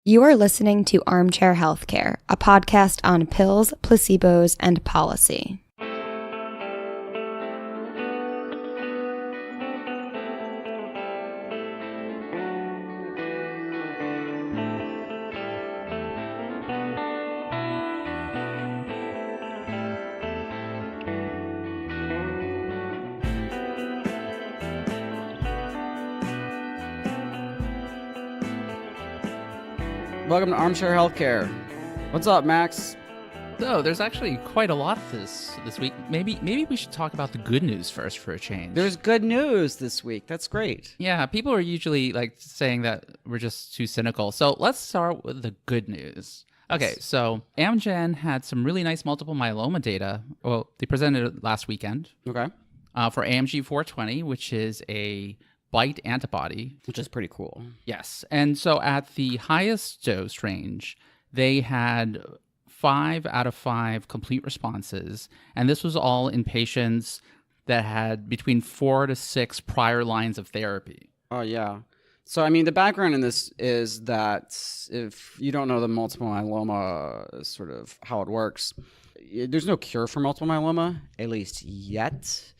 You are listening to Armchair Healthcare, a podcast on pills, placebos, and policy. Welcome to Armchair Healthcare. What's up, Max? So there's actually quite a lot this week. Maybe we should talk about the good news first for a change. There's good news this week. That's great. Yeah, people are usually saying that we're just too cynical. So let's start with the good news. Okay, so Amgen had some really nice multiple myeloma data. Well, they presented it last weekend. Okay. For AMG 420, which is a BiTE antibody. Which is pretty cool. Yes. And so at the highest dose range, they had 5 out of 5 complete responses. And this was all in patients that had between 4 to 6 prior lines of therapy. Oh, yeah. So, I mean, the background in this is that if you don't know the multiple myeloma, sort of how it works, there's no cure for multiple myeloma, at least yet.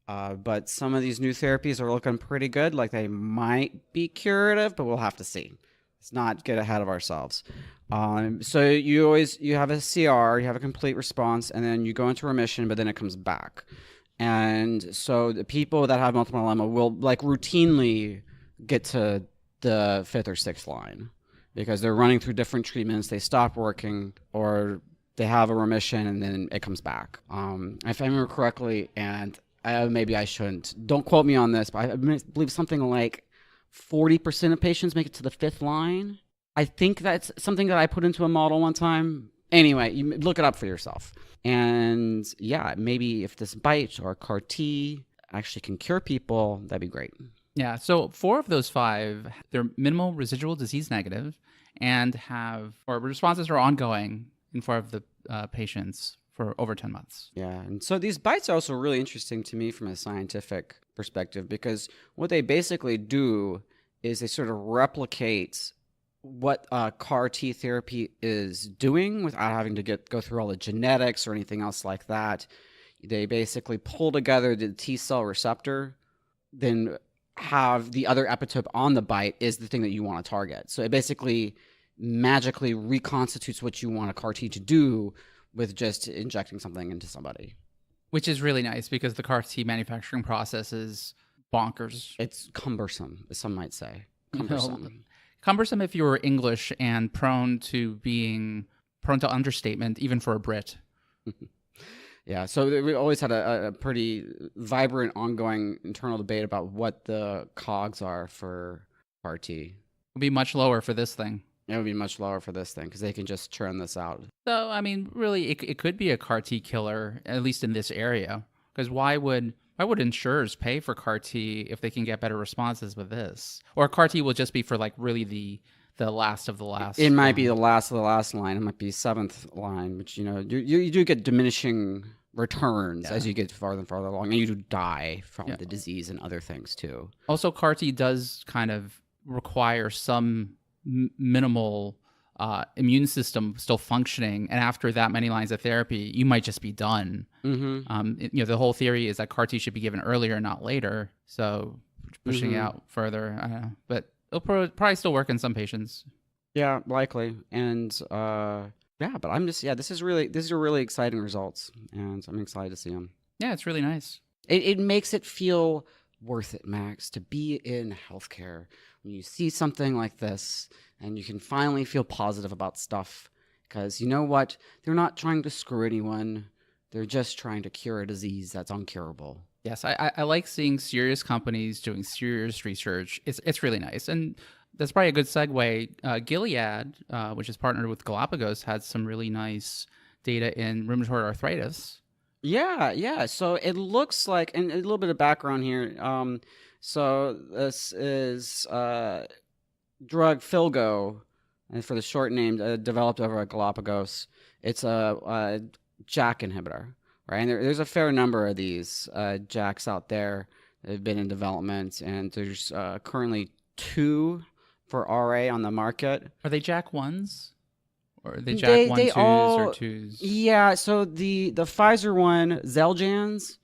But some of these new therapies are looking pretty good. Like they might be curative, but we'll have to see. Let's not get ahead of ourselves. So you have a CR, you have a complete response, and then you go into remission, but then it comes back. And so the people that have multiple myeloma will routinely get to the 5th or 6th line because they're running through different treatments. They stop working or they have a remission and then it comes back. If I remember correctly, and maybe I shouldn't. Don't quote me on this, but I believe something like 40% of patients make it to the 5th line. I think that's something that I put into a model one time. Anyway, you look it up for yourself. And yeah, maybe if this BiTE or CAR T actually can cure people, that'd be great. Yeah, so 4 of those 5, they're minimal residual disease negative and responses are ongoing in 4 of the patients for over 10 months. Yeah, and so these BiTEs are also really interesting to me from a scientific perspective because what they basically do is they sort of replicate what CAR T therapy is doing without having to go through all the genetics or anything else like that. They basically pull together the T cell receptor, then have the other epitope on the BiTE is the thing that you want to target. So it basically magically reconstitutes what you want a CAR T to do with just injecting something into somebody. Which is really nice because the CAR T manufacturing process is bonkers. It's cumbersome, as some might say. Cumbersome. Cumbersome if you're English and prone to understatement, even for a Brit. Yeah, so we always had a pretty vibrant, ongoing internal debate about what the COGS are for CAR T. It'll be much lower for this thing. It would be much lower for this thing because they can just churn this out. So, I mean, really, it could be a CAR T killer, at least in this area. Because why would insurers pay for CAR T if they can get better responses with this? Or CAR T will just be for really the last of the last. It might be the last of the last line. It might be 7th line, which you do get diminishing returns as you get farther and farther along, and you do die from the disease and other things too. Also, CAR T does kind of require some minimal immune system still functioning, and after that many lines of therapy, you might just be done. Mm-hmm. The whole theory is that CAR T should be given earlier, not later. So pushing it out further, I don't know, but it'll probably still work in some patients. Yeah, likely. And but I'm just these are really exciting results, and I'm excited to see them. Yeah, it's really nice. It makes it feel worth it, Max, to be in healthcare when you see something like this and you can finally feel positive about stuff because you know what? They're not trying to screw anyone. They're just trying to cure a disease that's uncurable. Yes, I like seeing serious companies doing serious research. It's really nice. And that's probably a good segue. Gilead, which is partnered with Galapagos, had some really nice data in rheumatoid arthritis. Yeah. So it looks like, and a little bit of background here. So this is drug Filgo, and for the short name, developed over at Galapagos. It's a JAK inhibitor, right? And there's a fair number of these JAKs out there that have been in development, and there's currently 2 for RA on the market. Are they JAK1s? Or are they JAK1 or 2s? Yeah, so the Pfizer one, Xeljanz,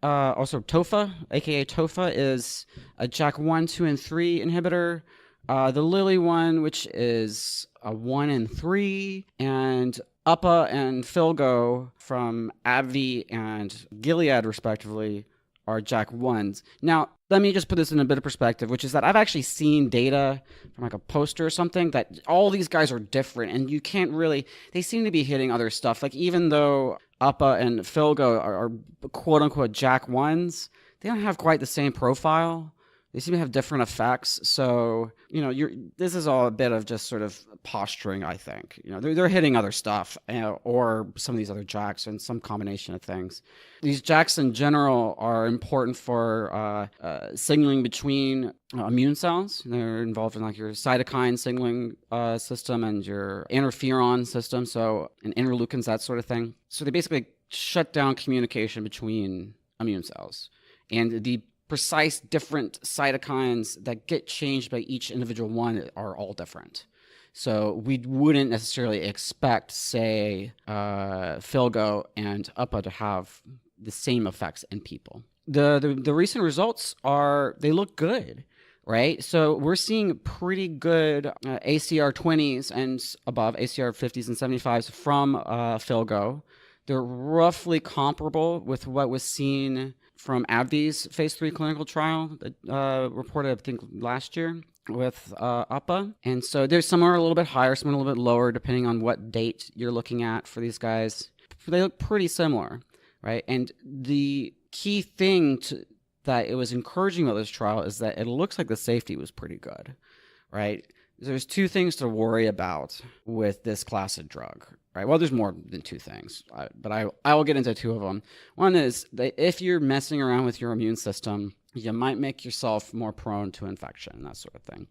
also Tofa, aka Tofa, is a JAK1, 2, and 3 inhibitor. The Lilly one, which is a 1 and 3, and UPA and Filgo from AbbVie and Gilead, respectively, are JAK1s. Now, let me just put this in a bit of perspective, which is that I've actually seen data from like a poster or something that all these guys are different, and you can't really, they seem to be hitting other stuff. Like even though UPA and Filgo are quote-unquote JAK1s, they don't have quite the same profile. They seem to have different effects. So, this is all a bit of just sort of posturing, I think. They're hitting other stuff or some of these other JAKs and some combination of things. These JAKs in general are important for signaling between immune cells. They're involved in like your cytokine signaling system and your interferon system. So, and interleukins, that sort of thing. So they basically shut down communication between immune cells. And the precise different cytokines that get changed by each individual one are all different. So we wouldn't necessarily expect, say, Filgo and UPA to have the same effects in people. The recent results they look good, right? So we're seeing pretty good ACR 20s and above, ACR 50s and 75s from Filgo. They're roughly comparable with what was seen from AbbVie's phase 3 clinical trial that reported, I think, last year with UPA. And so there's some are a little bit higher, some are a little bit lower, depending on what date you're looking at for these guys. They look pretty similar, right? And the key thing that it was encouraging about this trial is that it looks like the safety was pretty good, right? There's two things to worry about with this class of drug, right? Well, there's more than two things, but I will get into two of them. One is that if you're messing around with your immune system, you might make yourself more prone to infection, that sort of thing.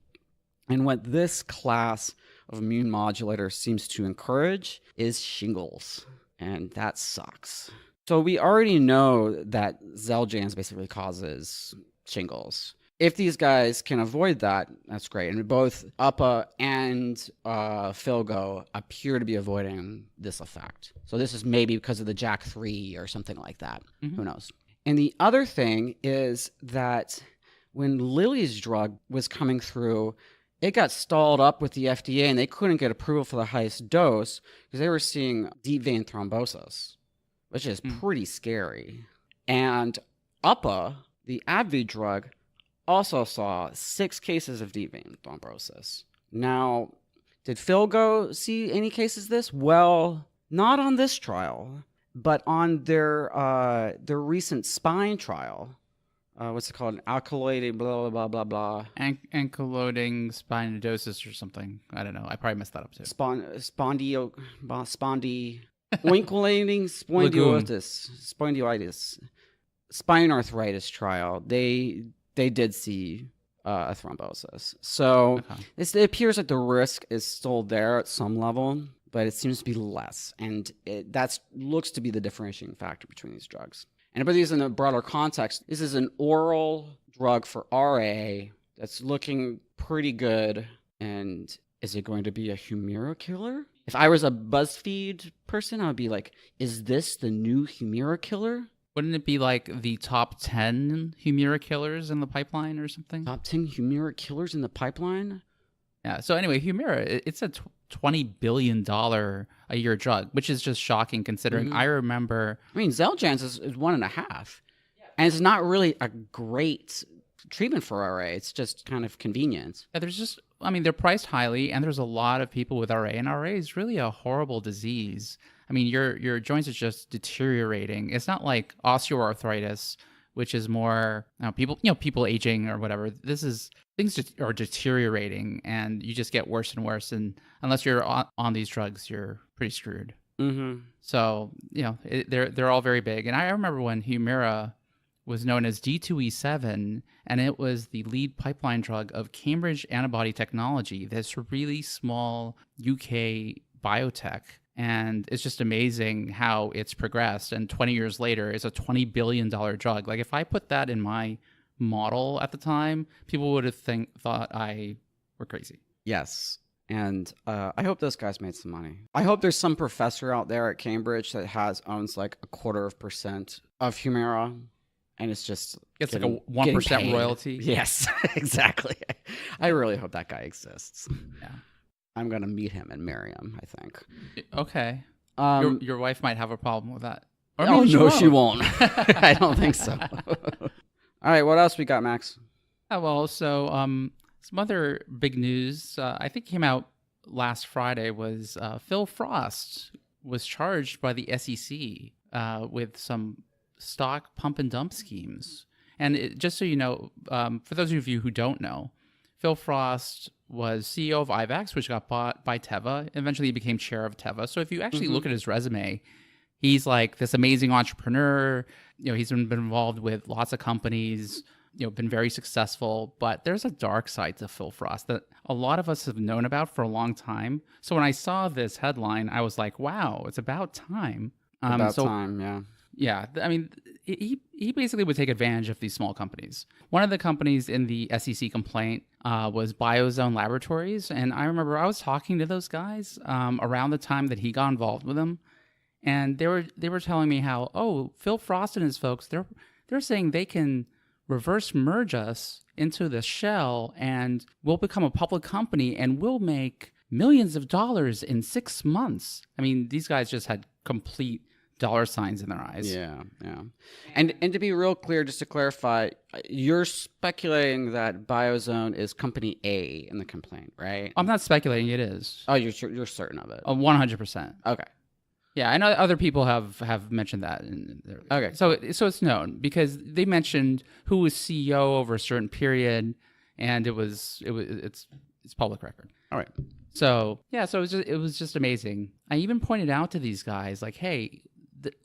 And what this class of immune modulators seems to encourage is shingles, and that sucks. So we already know that Xeljanz basically causes shingles. If these guys can avoid that, that's great. And both UPA and Filgo appear to be avoiding this effect. So this is maybe because of the JAK3 or something like that. Mm-hmm. Who knows? And the other thing is that when Lilly's drug was coming through, it got stalled up with the FDA and they couldn't get approval for the highest dose because they were seeing deep vein thrombosis, which is pretty scary. And UPA, the AbbVie drug, also saw 6 cases of deep vein thrombosis. Now, did Filgo see any cases of this? Well, not on this trial, but on their recent spine trial. What's it called? Alkaloid, blah, blah, blah, blah. Ankylosing spondylosis or something. I don't know. I probably messed that up too. Spondyolating spondylitis. Spine arthritis trial. They did see a thrombosis. So it appears that the risk is still there at some level, but it seems to be less. And that looks to be the differentiating factor between these drugs. And to put these in a broader context, this is an oral drug for RA that's looking pretty good. And is it going to be a Humira killer? If I was a BuzzFeed person, I would be like, is this the new Humira killer? Wouldn't it be like the top 10 Humira killers in the pipeline or something? Top 10 Humira killers in the pipeline? Yeah. So anyway, Humira, it's a $20 billion a year drug, which is just shocking considering I remember... I mean, Xeljanz is 1.5. Yeah. And it's not really a great treatment for RA. It's just kind of convenience. Yeah, they're priced highly, and there's a lot of people with RA, and RA is really a horrible disease. I mean, your joints are just deteriorating. It's not like osteoarthritis, which is more people aging or whatever. Things just are deteriorating, and you just get worse and worse. And unless you're on these drugs, you're pretty screwed. Mm-hmm. So they're all very big. And I remember when Humira was known as D2E7, and it was the lead pipeline drug of Cambridge Antibody Technology, this really small UK biotech. And it's just amazing how it's progressed. And 20 years later, it's a $20 billion drug. Like, if I put that in my model at the time, people would have thought I We're crazy. Yes. And I hope those guys made some money. I hope there's some professor out there at Cambridge that owns like 0.25% of Humira. And it's just It's like a 1% royalty. Yes, exactly. I really hope that guy exists. Yeah. I'm going to meet him and marry him, I think. Okay. Your wife might have a problem with that. Or Oh, maybe no, she won't. I don't think so. All right, what else we got, Max? Well, so some other big news, I think came out last Friday, was Phil Frost was charged by the SEC with some stock pump and dump schemes. And just so you know, for those of you who don't know, Phil Frost was CEO of IVAX, which got bought by Teva. Eventually, he became chair of Teva. So if you actually look at his resume, he's like this amazing entrepreneur. He's been involved with lots of companies, been very successful. But there's a dark side to Phil Frost that a lot of us have known about for a long time. So when I saw this headline, I was like, wow, it's about time. Time, yeah. Yeah, I mean, he basically would take advantage of these small companies. One of the companies in the SEC complaint was Biozone Laboratories, and I remember I was talking to those guys around the time that he got involved with them, and they were telling me how Phil Frost and his folks they're saying they can reverse merge us into the shell, and we'll become a public company, and we'll make millions of dollars in 6 months. I mean, these guys just had complete dollar signs in their eyes. Yeah. And to be real clear, just to clarify, you're speculating that Biozone is company A in the complaint, right? I'm not speculating, it is. Oh, you're certain of it? 100%. Okay. Yeah, I know other people have mentioned that. Okay. So it's known because they mentioned who was CEO over a certain period, and it's public record. All right. So yeah, so it was just amazing. I even pointed out to these guys like, hey,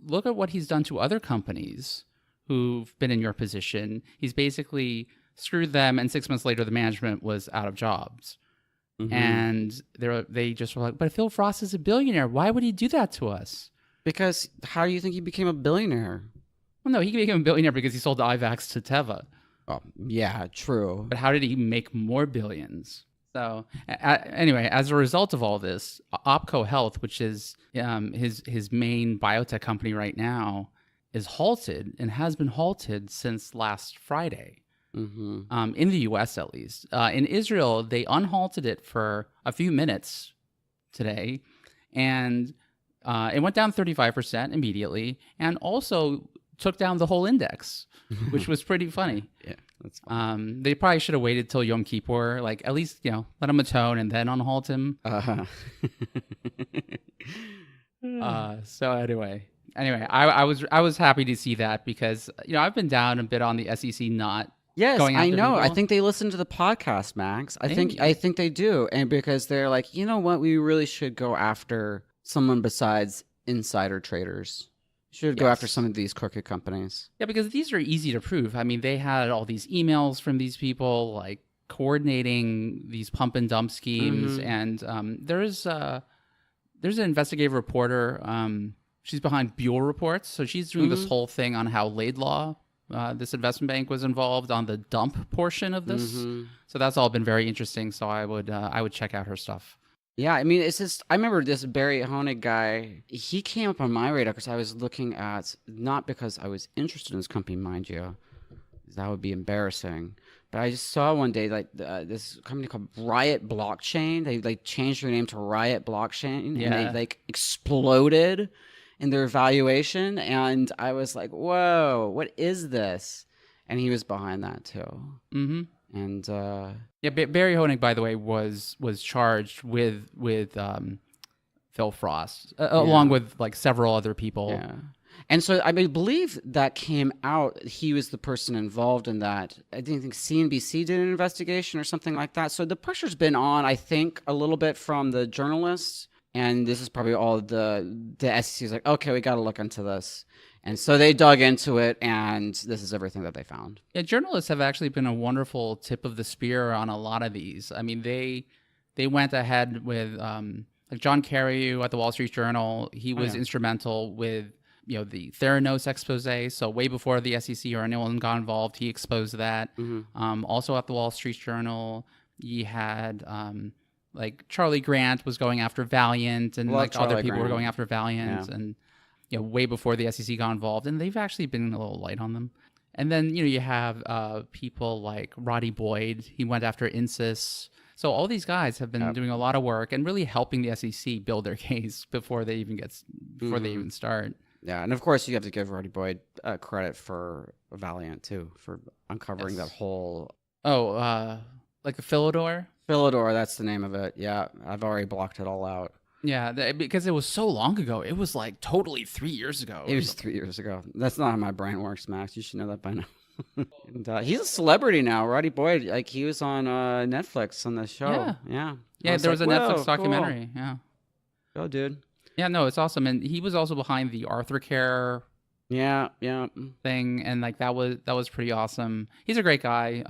look at what he's done to other companies who've been in your position. He's basically screwed them, and 6 months later, the management was out of jobs. Mm-hmm. And they just were like, but Phil Frost is a billionaire. Why would he do that to us? Because how do you think he became a billionaire? Well, no, he became a billionaire because he sold IVAX to Teva. Oh, yeah, true. But how did he make more billions? So anyway, as a result of all this, OPKO Health, which is his main biotech company right now, is halted and has been halted since last Friday. Mm-hmm. In the U.S. at least. In Israel, they unhalted it for a few minutes today, and it went down 35% immediately, and also took down the whole index, which was pretty funny. Yeah, that's funny. They probably should have waited till Yom Kippur, like at least let him atone and then unhalt him. So anyway, I was happy to see that because I've been down a bit on the SEC not. Yes, I know. People. I think they listen to the podcast, Max. I think they do, and because they're like, you know what, we really should go after someone besides insider traders. Should go after some of these crooked companies. Yeah, because these are easy to prove. I mean, they had all these emails from these people, like coordinating these pump and dump schemes, and there's an investigative reporter. She's behind Buell Reports, so she's doing this whole thing on how Laidlaw. This investment bank was involved on the dump portion of this, so that's all been very interesting. So I would check out her stuff. Yeah, I mean, it's just I remember this Barry Honig guy. He came up on my radar because I was looking at not because I was interested in this company, mind you, that would be embarrassing. But I just saw one day like this company called Riot Blockchain. They like changed their name to Riot Blockchain, and they like exploded in their valuation, and I was like, whoa, what is this? And he was behind that too. Mm-hmm. And Barry Honig, by the way, was charged with Phil Frost along with like several other people. Yeah. And so I believe that came out. He was the person involved in that. I think CNBC did an investigation or something like that. So the pressure's been on, I think, a little bit from the journalists. And this is probably all the SEC is like, okay, we got to look into this. And so they dug into it, and this is everything that they found. Yeah, journalists have actually been a wonderful tip of the spear on a lot of these. I mean, they went ahead with like John Carreyrou at the Wall Street Journal. He was instrumental with the Theranos expose. So way before the SEC or anyone got involved, he exposed that. Also at the Wall Street Journal. You had like Charlie Grant was going after Valiant, and Love like other Charlie people were Grant. going after Valiant, and way before the SEC got involved, and they've actually been a little light on them. And then you have people like Roddy Boyd. He went after Insys. So all these guys have been doing a lot of work and really helping the SEC build their case before they even start. Yeah, and of course you have to give Roddy Boyd credit for Valiant too, for uncovering that whole. Like the Philidor. Philidor, that's the name of it. Yeah, I've already blocked it all out. Yeah, because it was so long ago. It was like totally 3 years ago. It was 3 years ago. That's not how my brain works, Max. You should know that by now. And, he's a celebrity now. Roddy Boyd, like he was on Netflix on the show. Yeah. There was a Netflix cool. documentary. Yeah. Go, dude. Yeah, no, it's awesome, and he was also behind the Arthur Yeah. thing, and like that was pretty awesome. He's a great guy.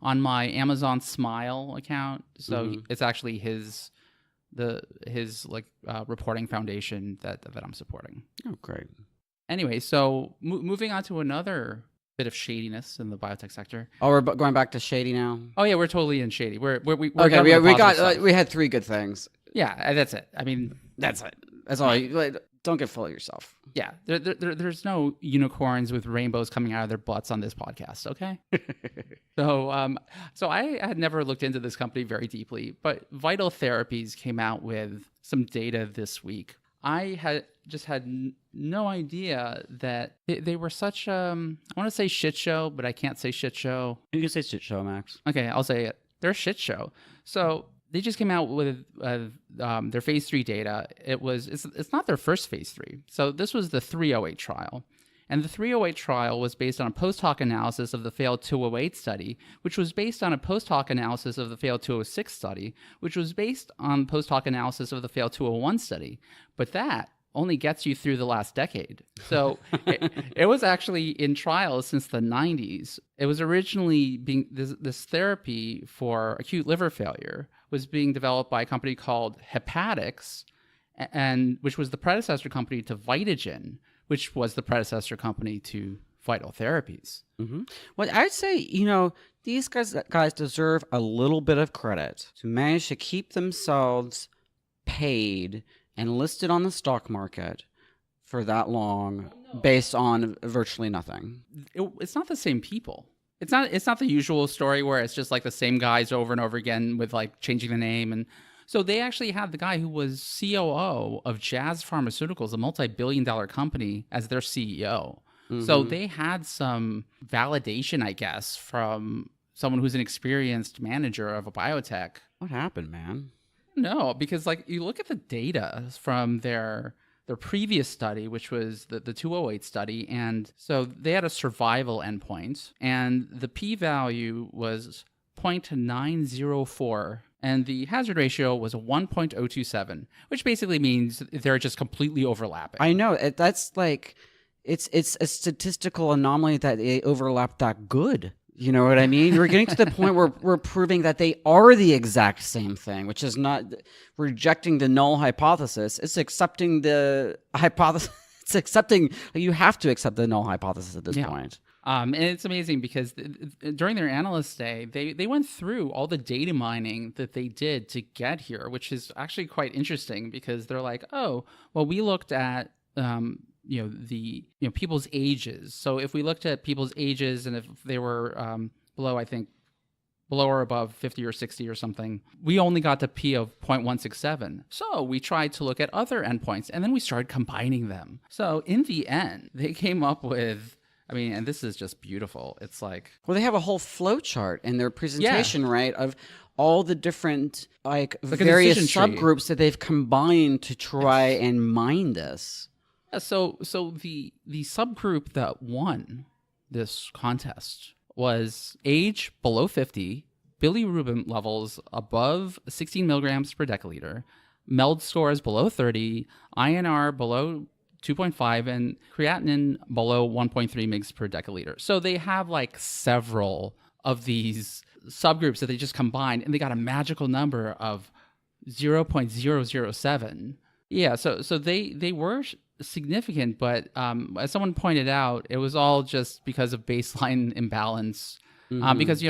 On my Amazon Smile account, so it's actually his reporting foundation that I'm supporting. Oh, great. Anyway, so moving on to another bit of shadiness in the biotech sector. Oh, we're going back to shady now. Oh yeah, we're totally in shady. We're okay. done with the We positive got stuff. we had 3 good things. Yeah, that's it. I mean, That's it. That's all. Don't get full of yourself. yeah, there's no unicorns with rainbows coming out of their butts on this podcast, okay? So I had never looked into this company very deeply, but Vital Therapies came out with some data this week. I had no idea that they were such I want to say shit show, but I can't say shit show. You can say shit show, Max. Okay, I'll say it. They're a shit show. So they just came out with their phase 3 data. It's not their first phase 3. So this was the 308 trial. And the 308 trial was based on a post-hoc analysis of the failed 208 study, which was based on a post-hoc analysis of the failed 206 study, which was based on post-hoc analysis of the failed 201 study. But that only gets you through the last decade. So it was actually in trials since the 90s. It was originally this therapy for acute liver failure was being developed by a company called Hepatics, and which was the predecessor company to Vitagen, which was the predecessor company to Vital Therapies. Mm-hmm. Well, I'd say, these guys deserve a little bit of credit to manage to keep themselves paid and listed on the stock market for that long based on virtually nothing. It's not the same people. It's not the usual story where it's just like the same guys over and over again with like changing the name. And so they actually had the guy who was COO of Jazz Pharmaceuticals, a multi-billion-dollar company, as their CEO. Mm-hmm. So they had some validation, I guess, from someone who's an experienced manager of a biotech. What happened, man? No, because like you look at the data from their previous study, which was the 208 study, and so they had a survival endpoint, and the p-value was 0.904, and the hazard ratio was 1.027, which basically means they're just completely overlapping. I know. That's like, it's a statistical anomaly that they overlap that good. You know what I mean? We're getting to the point where we're proving that they are the exact same thing, which is not rejecting the null hypothesis. It's accepting the hypothesis. It's accepting, you have to accept the null hypothesis at this point. And it's amazing because during their analyst day, they went through all the data mining that they did to get here, which is actually quite interesting because they're like, oh, well, we looked at people's ages. So if we looked at people's ages and if they were below or above 50 or 60 or something, we only got to P of 0.167. So we tried to look at other endpoints and then we started combining them. So in the end, they came up with, and this is just beautiful. It's like, well, they have a whole flow chart in their presentation, right? Of all the different various subgroups that they've combined to try and mine this. So the subgroup that won this contest was age below 50, bilirubin levels above 16 milligrams per deciliter, MELD scores below 30, INR below 2.5, and creatinine below 1.3 mg per deciliter. So they have like several of these subgroups that they just combined, and they got a magical number of 0.007. Yeah, so they were significant, but as someone pointed out, it was all just because of baseline imbalance. Because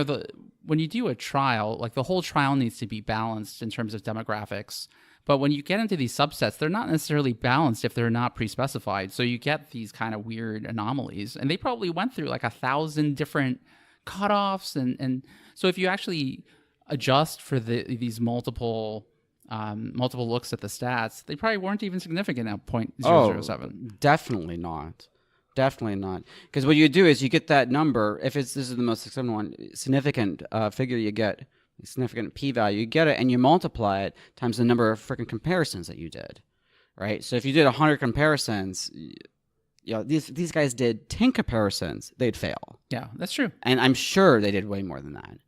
when you do a trial, like the whole trial needs to be balanced in terms of demographics. But when you get into these subsets, they're not necessarily balanced if they're not pre-specified. So you get these kind of weird anomalies. And they probably went through like 1,000 different cutoffs. And so if you actually adjust for these multiple looks at the stats, they probably weren't even significant at 0.007. Definitely not. Definitely not. Because what you do is you get that number. If this is the most significant figure you get, significant p-value, you get it and you multiply it times the number of freaking comparisons that you did, right? So if you did 100 comparisons, these guys did 10 comparisons, they'd fail. Yeah, that's true. And I'm sure they did way more than that.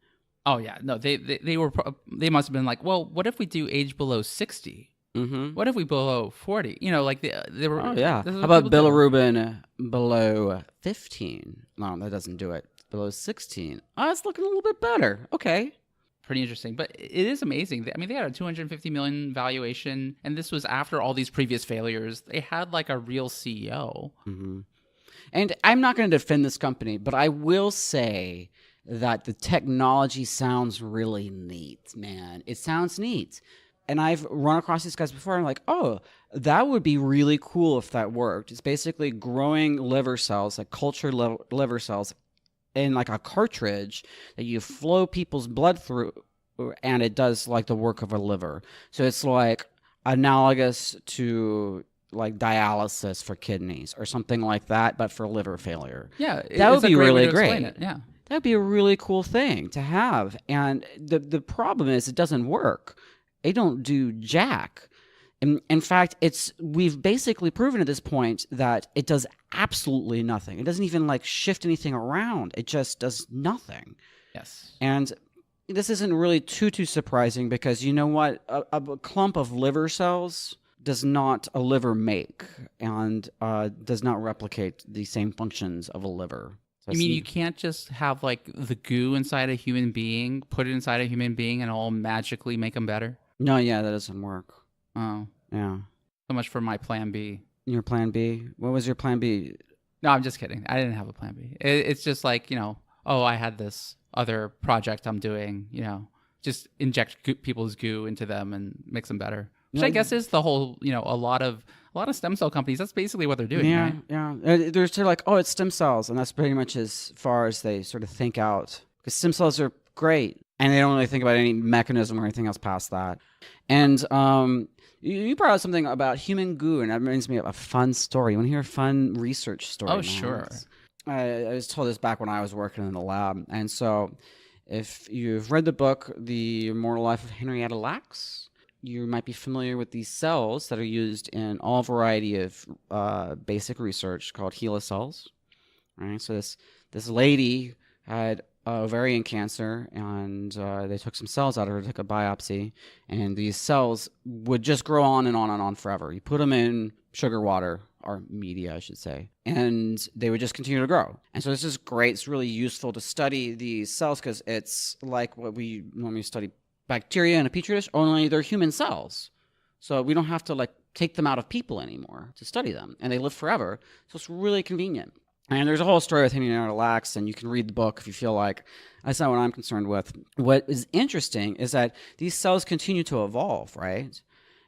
Oh yeah, no, they must have been like, well, what if we do age below 60? Mm-hmm. What if we below 40? They were. Oh yeah. How about bilirubin below 15? No, that doesn't do it. Below 16. Oh, it's looking a little bit better. Okay. Pretty interesting, but it is amazing. I mean, they had a $250 million valuation, and this was after all these previous failures. They had like a real CEO. Mm-hmm. And I'm not going to defend this company, but I will say that the technology sounds really neat, man. It sounds neat. And I've run across these guys before, and I'm like, oh, that would be really cool if that worked. It's basically growing liver cells, like cultured liver cells, in like a cartridge that you flow people's blood through, and it does like the work of a liver. So it's like analogous to like dialysis for kidneys or something like that, but for liver failure. Yeah, that would be really great. Yeah, that'd be a really cool thing to have. And the problem is it doesn't work. They don't do jack. In fact, we've basically proven at this point that it does absolutely nothing. It doesn't even like shift anything around. It just does nothing. Yes. And this isn't really too surprising because you know what? A clump of liver cells does not a liver make and does not replicate the same functions of a liver. So you mean you can't just have like the goo inside a human being, put it inside a human being, and it'll magically make them better? No, yeah, that doesn't work. Oh. Yeah. So much for my plan B. Your plan B? What was your plan B? No, I'm just kidding. I didn't have a plan B. It's just like, I had this other project I'm doing, just inject people's goo into them and mix them better. Which I guess is the whole, a lot of stem cell companies, that's basically what they're doing, yeah, right? Yeah. They're sort of like, oh, it's stem cells. And that's pretty much as far as they sort of think out. Because stem cells are great. And they don't really think about any mechanism or anything else past that. And you brought up something about human goo, and that reminds me of a fun story. You want to hear a fun research story? Oh, sure. I was told this back when I was working in the lab. And so if you've read the book, The Immortal Life of Henrietta Lacks, you might be familiar with these cells that are used in all variety of basic research called HeLa cells. Right? So this lady had ovarian cancer, and they took some cells out of her, took a biopsy, and these cells would just grow on and on and on forever. You put them in sugar water, or media, I should say, and they would just continue to grow. And so this is great. It's really useful to study these cells because it's like what we normally study bacteria in a petri dish, only they're human cells. So we don't have to like take them out of people anymore to study them, and they live forever. So it's really convenient. And there's a whole story with Henrietta Lacks, and you can read the book if you feel like. That's not what I'm concerned with. What is interesting is that these cells continue to evolve, right?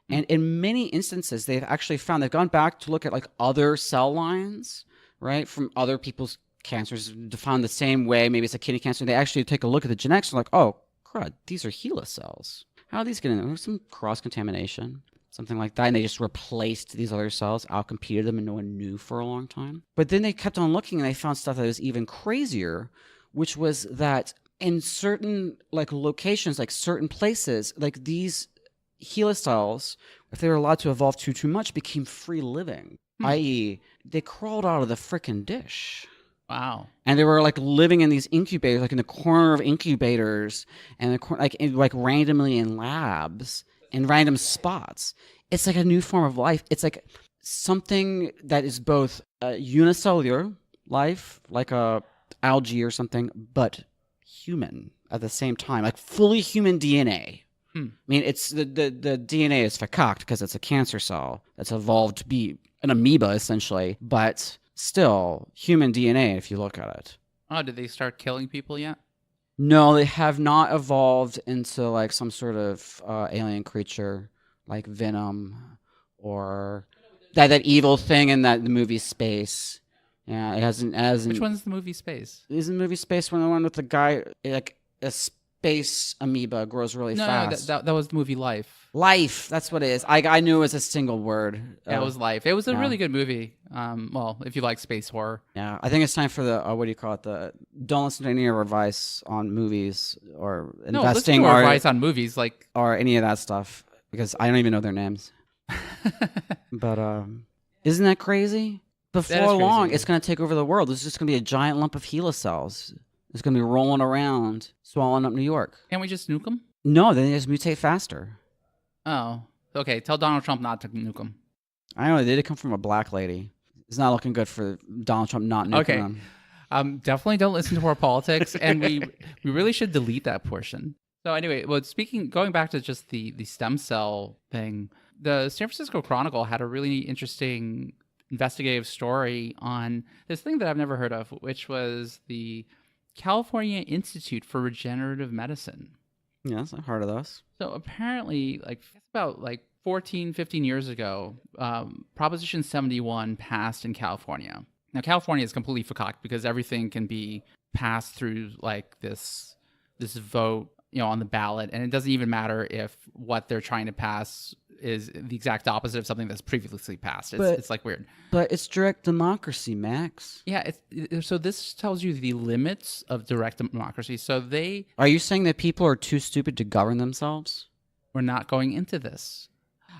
And in many instances, they've actually found, they've gone back to look at like other cell lines, right, from other people's cancers, found the same way. Maybe it's a kidney cancer. They actually take a look at the genetics and like, oh, crud, these are HeLa cells. How are these getting? There's some cross-contamination. Something like that, and they just replaced these other cells, outcompeted them, and no one knew for a long time. But then they kept on looking, and they found stuff that was even crazier, which was that in certain like locations, like certain places, like these HeLa cells, if they were allowed to evolve too much, became free living, i.e., they crawled out of the frickin' dish. Wow. And they were like living in these incubators, like in the corner of incubators, and like randomly in labs. In random spots. It's like a new form of life. It's like something that is both unicellular life, like a algae or something, but human at the same time, like fully human DNA. I mean, it's the DNA is fakaked because it's a cancer cell that's evolved to be an amoeba essentially, but still human DNA if you look at it. Oh, did they start killing people yet? No, they have not evolved into like some sort of alien creature like Venom or that evil thing in the movie Space. Yeah, it hasn't. Which one's the movie Space? Isn't the movie Space one the one with the guy like a space amoeba grows really fast? No, that was the movie Life. Life, that's what it is. I knew it was a single word. Yeah, it was Life. It was a really good movie. Well, if you like space horror. Yeah, I think it's time for the what do you call it? Don't listen to any of our advice on movies or investing or or advice on movies or any of that stuff because I don't even know their names. But isn't that crazy? Before long, it's going to take over the world. There's just going to be a giant lump of HeLa cells. It's going to be rolling around, swallowing up New York. Can't we just nuke them? No, they just mutate faster. Oh, okay. Tell Donald Trump not to nuke them. I know, they did come from a black lady. It's not looking good for Donald Trump not nuking them. Definitely don't listen to our politics, and we really should delete that portion. So anyway, going back to just the stem cell thing, the San Francisco Chronicle had a really interesting investigative story on this thing that I've never heard of, which was the California Institute for Regenerative Medicine. Yes, I've heard of those. So apparently, about 14, 15 years ago, Proposition 71 passed in California. Now, California is completely fakaked because everything can be passed through this vote, on the ballot, and it doesn't even matter if what they're trying to pass is the exact opposite of something that's previously passed. It's weird. But it's direct democracy, Max. Yeah. So this tells you the limits of direct democracy. So Are you saying that people are too stupid to govern themselves? We're not going into this.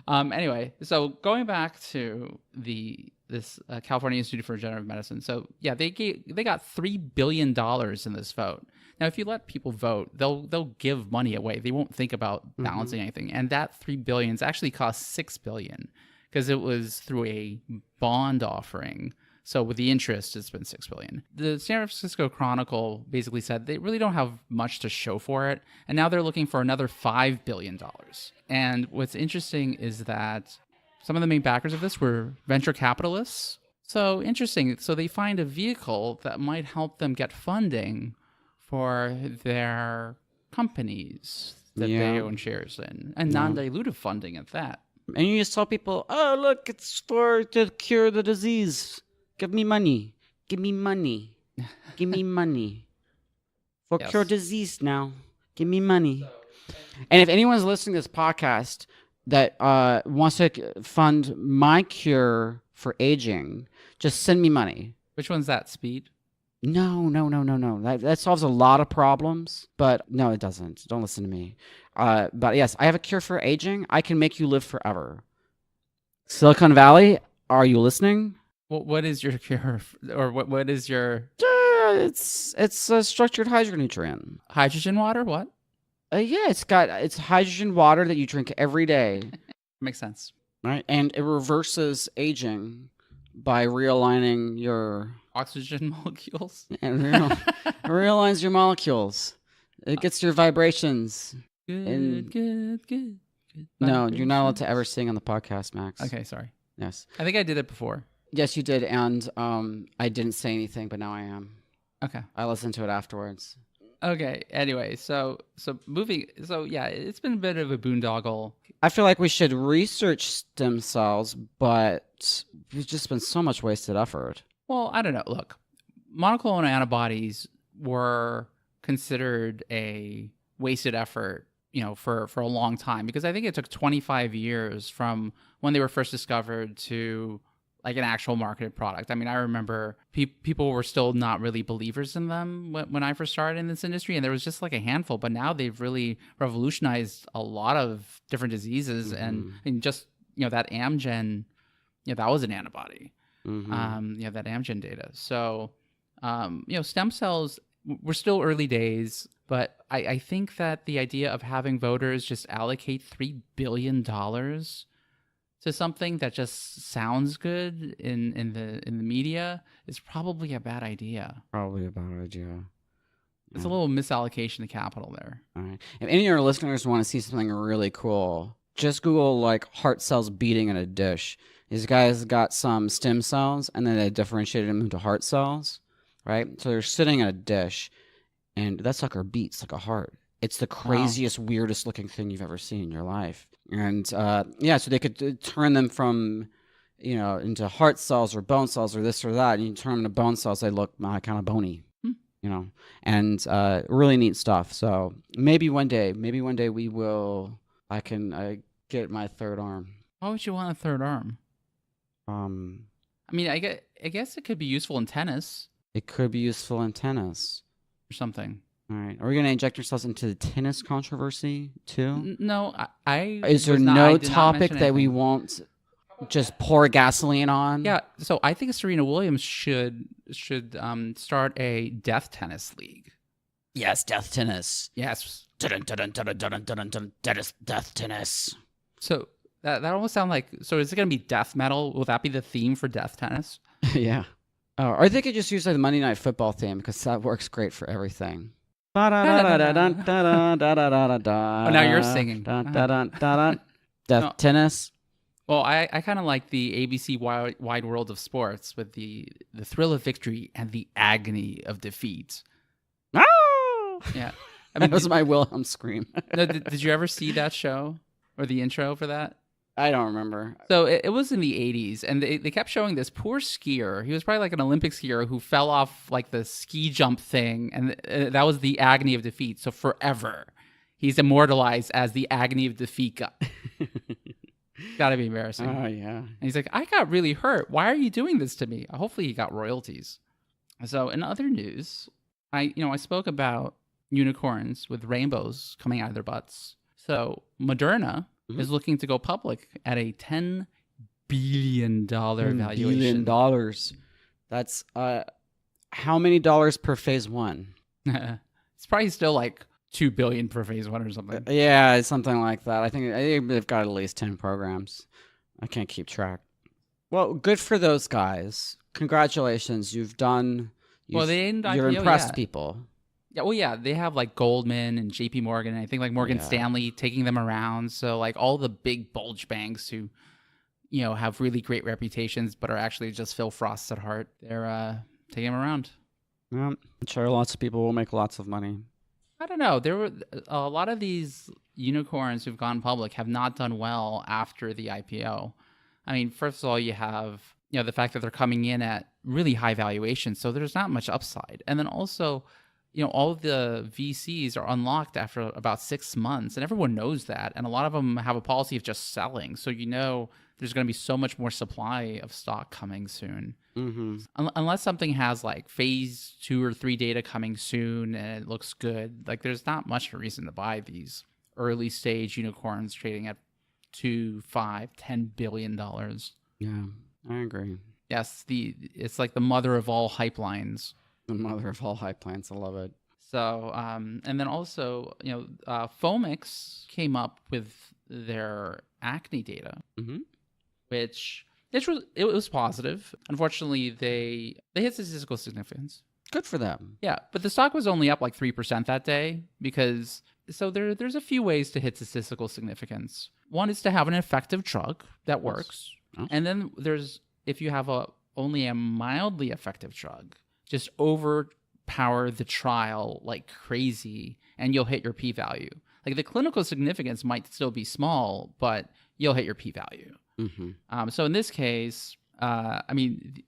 Anyway, so going back to this California Institute for Regenerative Medicine. So yeah, they got $3 billion in this vote. Now, if you let people vote, they'll give money away. They won't think about balancing anything. And that $3 billion actually cost $6 billion because it was through a bond offering. So with the interest, it's been $6 billion. The San Francisco Chronicle basically said they really don't have much to show for it. And now they're looking for another $5 billion. And what's interesting is that some of the main backers of this were venture capitalists. So interesting. So they find a vehicle that might help them get funding for their companies that they own shares in, and non-dilutive funding at that. And you just tell people, oh, look, it's to cure the disease. Give me money. Give me money. Give me money. For cure disease now. Give me money. And if anyone's listening to this podcast that wants to fund my cure for aging, just send me money. Which one's that, Speed? No. That solves a lot of problems, but no, it doesn't. Don't listen to me. But yes, I have a cure for aging. I can make you live forever. Silicon Valley, are you listening? Well, what is your cure, or what is your? It's a structured hydronutrient. Hydrogen water? What? Yeah, it's hydrogen water that you drink every day. Makes sense. Right, and it reverses aging by realigning your oxygen molecules. And realigns your molecules. It gets your vibrations. Good. No, you're not allowed to ever sing on the podcast, Max. Okay, sorry. Yes. I think I did it before. Yes, you did, and I didn't say anything, but now I am. Okay. I listened to it afterwards. Okay. Anyway, so yeah, it's been a bit of a boondoggle. I feel like we should research stem cells, but there's just been so much wasted effort. Well, I don't know. Look, monoclonal antibodies were considered a wasted effort, for a long time, because I think it took 25 years from when they were first discovered to like an actual marketed product. I mean, I remember people were still not really believers in them when I first started in this industry, and there was just like a handful, but now they've really revolutionized a lot of different diseases. And just, that Amgen, that was an antibody. That Amgen data. So, stem cells, we're still early days, but I think that the idea of having voters just allocate $3 billion to something that just sounds good in the media is probably a bad idea. Probably a bad idea. It's a little misallocation of capital there. All right. If any of our listeners want to see something really cool, just Google heart cells beating in a dish. These guys got some stem cells, and then they differentiated them into heart cells, right? So they're sitting in a dish, and that sucker beats like a heart. It's the craziest, weirdest looking thing you've ever seen in your life. And so they could turn them from, into heart cells or bone cells or this or that. And you turn them into bone cells, they look kind of bony, and really neat stuff. So maybe one day I can get my third arm. Why would you want a third arm? I mean, I guess it could be useful in tennis. It could be useful in tennis. Or something. All right. Are we going to inject ourselves into the tennis controversy too? No, Is there no topic that we won't just pour gasoline on? Yeah. So I think Serena Williams should start a death tennis league. Yes, death tennis. Yes. Death tennis. So that almost sounds like. So is it going to be death metal? Will that be the theme for death tennis? Yeah. Oh, or they could just use the Monday Night Football theme because that works great for everything. Oh, now you're singing. Death tennis. Well, I kind of like the ABC Wide World of Sports with the thrill of victory and the agony of defeat. Oh! Yeah. I that mean, was my Wilhelm scream. Did you ever see that show or the intro for that? I don't remember. So it was in the 80s, and they kept showing this poor skier. He was probably like an Olympic skier who fell off like the ski jump thing, and that was the agony of defeat. So forever, he's immortalized as the agony of defeat guy. Gotta be embarrassing. Oh, yeah. And he's like, I got really hurt. Why are you doing this to me? Hopefully he got royalties. So in other news, I spoke about unicorns with rainbows coming out of their butts. So Moderna is looking to go public at a $10 billion valuation. $10 billion. That's how many dollars per phase one? It's probably still like $2 billion per phase one or something. Yeah, something like that. I think they've got at least 10 programs. I can't keep track. Well, good for those guys. Congratulations. You've impressed people. Yeah, well, yeah, they have like Goldman and JP Morgan, and I think like Morgan Stanley taking them around. So like all the big bulge banks who, have really great reputations, but are actually just Phil Frosts at heart. They're taking them around. Yeah, I'm sure lots of people will make lots of money. I don't know. There were a lot of these unicorns who've gone public have not done well after the IPO. I mean, first of all, you have the fact that they're coming in at really high valuations, so there's not much upside, and then also, all of the VCs are unlocked after about 6 months, and everyone knows that. And a lot of them have a policy of just selling. So, there's going to be so much more supply of stock coming soon. Mm-hmm. Unless something has like phase 2 or 3 data coming soon and it looks good, like there's not much reason to buy these early stage unicorns trading at $2, $5, $10 billion. Yeah, I agree. Yes, it's like the mother of all hype lines. The mother of all hype plants. I love it. So, and then also, Foamix came up with their acne data, which it was positive. Unfortunately, they hit statistical significance. Good for them. Yeah, but the stock was only up like 3% that day because there's a few ways to hit statistical significance. One is to have an effective drug that works, and then if you have only a mildly effective drug, just overpower the trial like crazy and you'll hit your p-value. Like the clinical significance might still be small, but you'll hit your p-value. Mm-hmm. So in this case,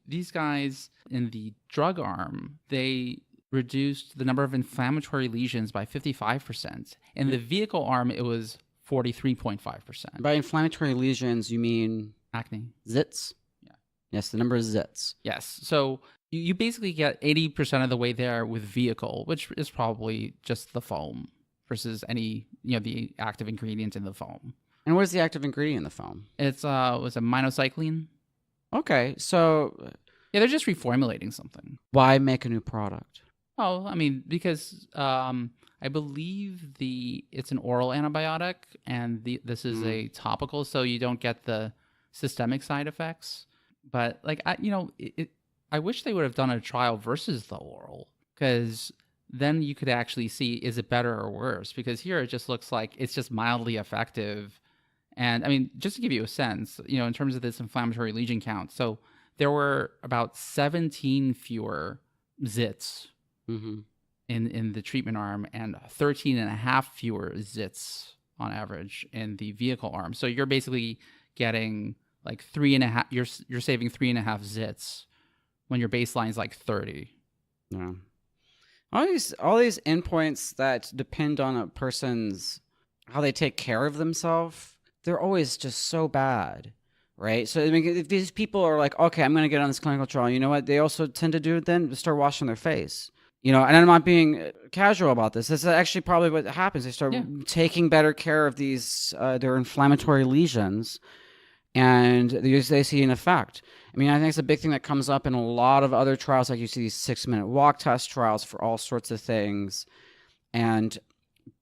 these guys in the drug arm, they reduced the number of inflammatory lesions by 55%. In the vehicle arm, it was 43.5%. By inflammatory lesions, you mean acne? Zits? Yeah. Yes, the number is zits. Yes. So you basically get 80% of the way there with vehicle, which is probably just the foam versus any, the active ingredient in the foam. And what is the active ingredient in the foam? It's was a minocycline. Okay, so yeah, they're just reformulating something. Why make a new product? Oh, I mean, because I believe it's an oral antibiotic, and this is a topical, so you don't get the systemic side effects. But like I wish they would have done a trial versus the oral, because then you could actually see, is it better or worse? Because here it just looks like it's just mildly effective. And I mean, just to give you a sense, in terms of this inflammatory lesion count, so there were about 17 fewer zits in the treatment arm and 13 and a half fewer zits on average in the vehicle arm. So you're basically getting like 3.5, you're saving 3.5 zits when your baseline is like 30. Yeah. All these endpoints that depend on a person's how they take care of themselves, they're always just so bad, right? So I mean, if these people are like, okay, I'm going to get on this clinical trial, you know what they also tend to do then? Start washing their face. And I'm not being casual about this. This is actually probably what happens. They start taking better care of these their inflammatory lesions, and they see an effect. I mean, I think it's a big thing that comes up in a lot of other trials. Like you see these 6-minute walk test trials for all sorts of things. And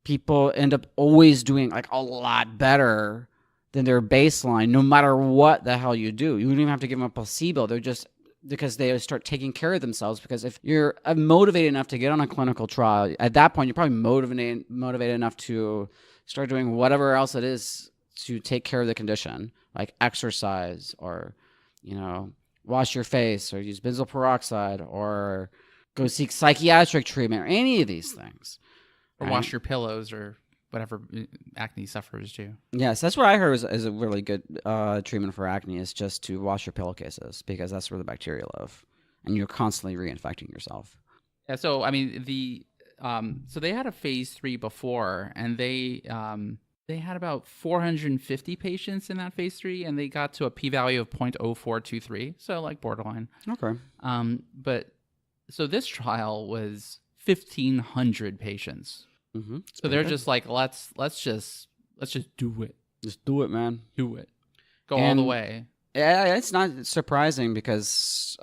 people end up always doing like a lot better than their baseline, no matter what the hell you do. You don't even have to give them a placebo. They're just because they start taking care of themselves. Because if you're motivated enough to get on a clinical trial, at that point, you're probably motivated enough to start doing whatever else it is to take care of the condition, like exercise or, wash your face or use benzoyl peroxide or go seek psychiatric treatment or any of these things. Or right? Wash your pillows or whatever acne sufferers do. Yes, that's what I heard is a really good treatment for acne is just to wash your pillowcases because that's where the bacteria live. And you're constantly reinfecting yourself. Yeah, so, I mean, so they had a phase 3 before, and they had about 450 patients in that phase 3, and they got to a p-value of 0.0423, so like borderline. Okay. But so this trial was 1,500 patients. Mm-hmm. So they're just like, let's just do it. Just do it, man. Do it. Go all the way. Yeah, it's not surprising because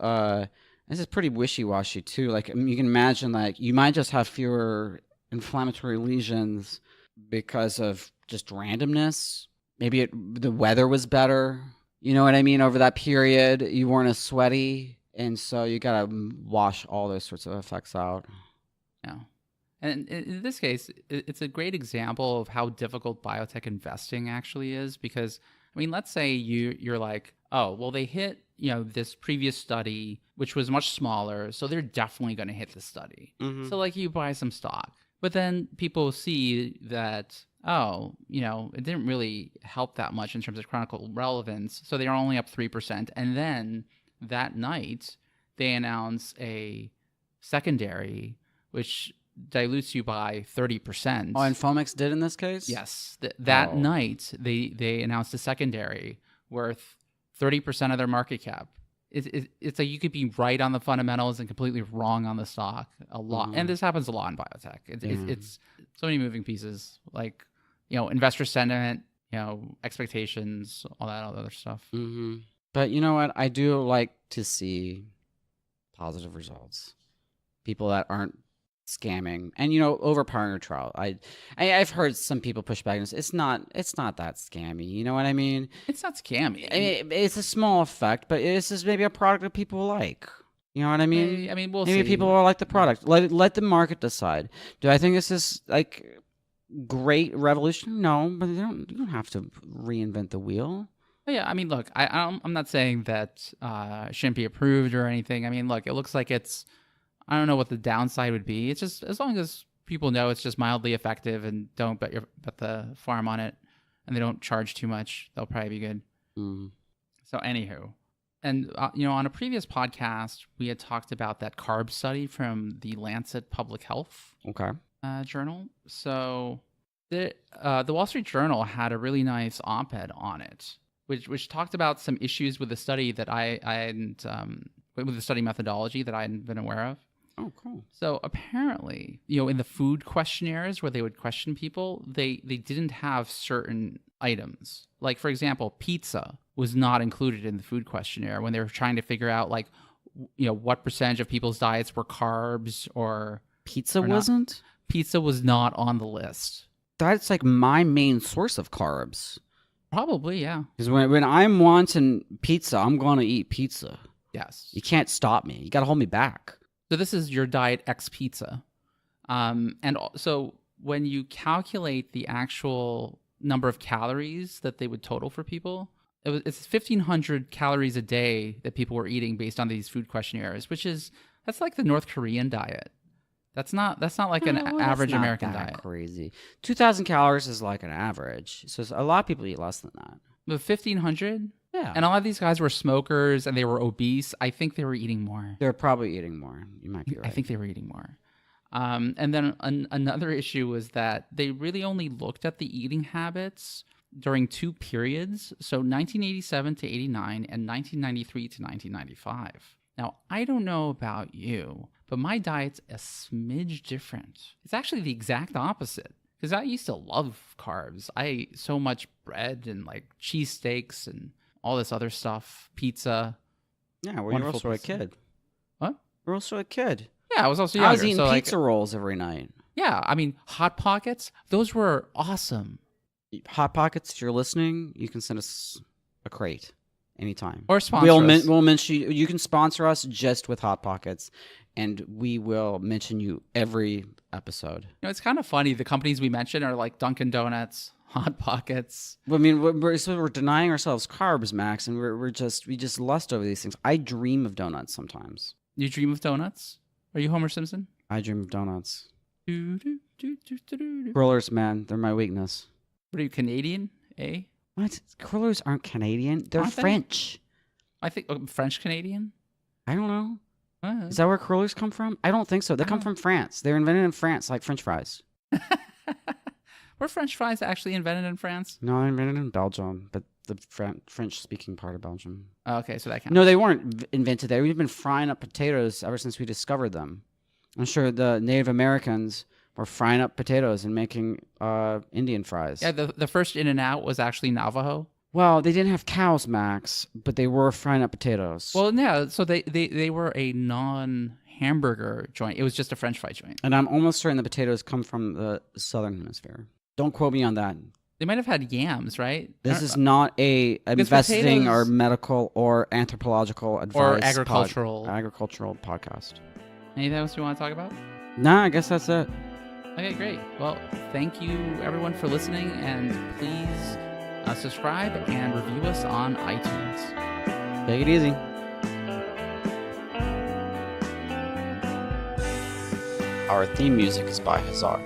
this is pretty wishy-washy too. Like you can imagine, like you might just have fewer inflammatory lesions because of just randomness. Maybe the weather was better. You know what I mean? Over that period, you weren't as sweaty, and so you gotta wash all those sorts of effects out. Yeah. And in this case, it's a great example of how difficult biotech investing actually is because, I mean, let's say you're like, oh, well, they hit, this previous study, which was much smaller, so they're definitely going to hit the study. Mm-hmm. So, like, you buy some stock. But then people see that, oh, it didn't really help that much in terms of clinical relevance, so they're only up 3%. And then that night, they announce a secondary, which dilutes you by 30%. Oh, and Foamix did in this case? Yes. That night, they announced a secondary worth 30% of their market cap. It's like you could be right on the fundamentals and completely wrong on the stock a lot. And this happens a lot in biotech. It's so many moving pieces, like, investor sentiment, expectations, all that other stuff. Mm-hmm. But you know what? I do like to see positive results. People that aren't scamming and overpowering your trial. I've heard some people push back and say it's not that scammy. You know what I mean? It's not scammy. I mean, it's a small effect, but this is maybe a product that people like. You know what I mean? I mean, we'll maybe see. people will like the product. Let the market decide. Do I think this is like great revolution? No, but you don't have to reinvent the wheel. Yeah, I mean, look, I'm not saying that it shouldn't be approved or anything. I mean, look, it looks like I don't know what the downside would be. It's just as long as people know it's just mildly effective and don't bet the farm on it and they don't charge too much, they'll probably be good. Mm. So anywho, and on a previous podcast, we had talked about that carb study from the Lancet Public Health journal. So the Wall Street Journal had a really nice op-ed on it, which talked about some issues with the study that I hadn't with the study methodology that I hadn't been aware of. Oh, cool. So apparently, in the food questionnaires where they would question people, they didn't have certain items. Like, for example, pizza was not included in the food questionnaire when they were trying to figure out, like, what percentage of people's diets were carbs or... Pizza wasn't? Not. Pizza was not on the list. That's like my main source of carbs. Probably, yeah. Because when I'm wanting pizza, I'm going to eat pizza. Yes. You can't stop me. You got to hold me back. So this is your diet X pizza. And so when you calculate the actual number of calories that they would total for people, it's 1,500 calories a day that people were eating based on these food questionnaires, that's like the North Korean diet. That's not like an Well, average that's not American that diet. Crazy. 2,000 calories is like an average. So a lot of people eat less than that. But 1,500? Yeah. And a lot of these guys were smokers and they were obese. I think they were eating more. They're probably eating more. You might be right. I think they were eating more. And then another issue was that they really only looked at the eating habits during 2 periods. So 1987 to 89 and 1993 to 1995. Now, I don't know about you, but my diet's a smidge different. It's actually the exact opposite. Because I used to love carbs. I ate so much bread and like cheesesteaks and all this other stuff, pizza. Yeah, well, you're Wonderful also a pizza. kid. What? You're also a kid. Yeah, I was also younger. I was eating so, pizza rolls every night. Yeah, I mean, Hot Pockets, those were awesome. Hot Pockets, if you're listening, you can send us a crate anytime. Or sponsor us. We'll mention you can sponsor us just with Hot Pockets, and we will mention you every episode. You know, it's kind of funny. The companies we mentioned are like Dunkin' Donuts, Hot Pockets. I mean, we're denying ourselves carbs, Max, and we just lust over these things. I dream of donuts sometimes. You dream of donuts? Are you Homer Simpson? I dream of donuts. Do, do, do, do, do, do, do. Crullers, man, they're my weakness. What are you, Canadian? Eh? What? Crullers aren't Canadian. They're Aren't they? French. I think French Canadian. I don't know. Uh, Is that where crullers come from? I don't think so. They come from France. They're invented in France, like French fries. Were French fries actually invented in France? No, they're invented in Belgium, but the French-speaking part of Belgium. Oh, okay, so that counts. No, they weren't invented there. We've been frying up potatoes ever since we discovered them. I'm sure the Native Americans were frying up potatoes and making Indian fries. Yeah, the first In-N-Out was actually Navajo. Well, they didn't have cows, Max, but they were frying up potatoes. Well, yeah, so they were a non-hamburger joint. It was just a French fry joint. And I'm almost certain the potatoes come from the southern hemisphere. Don't quote me on that. They might have had yams, right? This is not a investing potatoes- or medical or anthropological advice Or agricultural. agricultural podcast. Anything else you want to talk about? Nah, I guess that's it. Okay, great. Well, thank you everyone for listening, and please subscribe and review us on iTunes. Take it easy. Our theme music is by Hazar.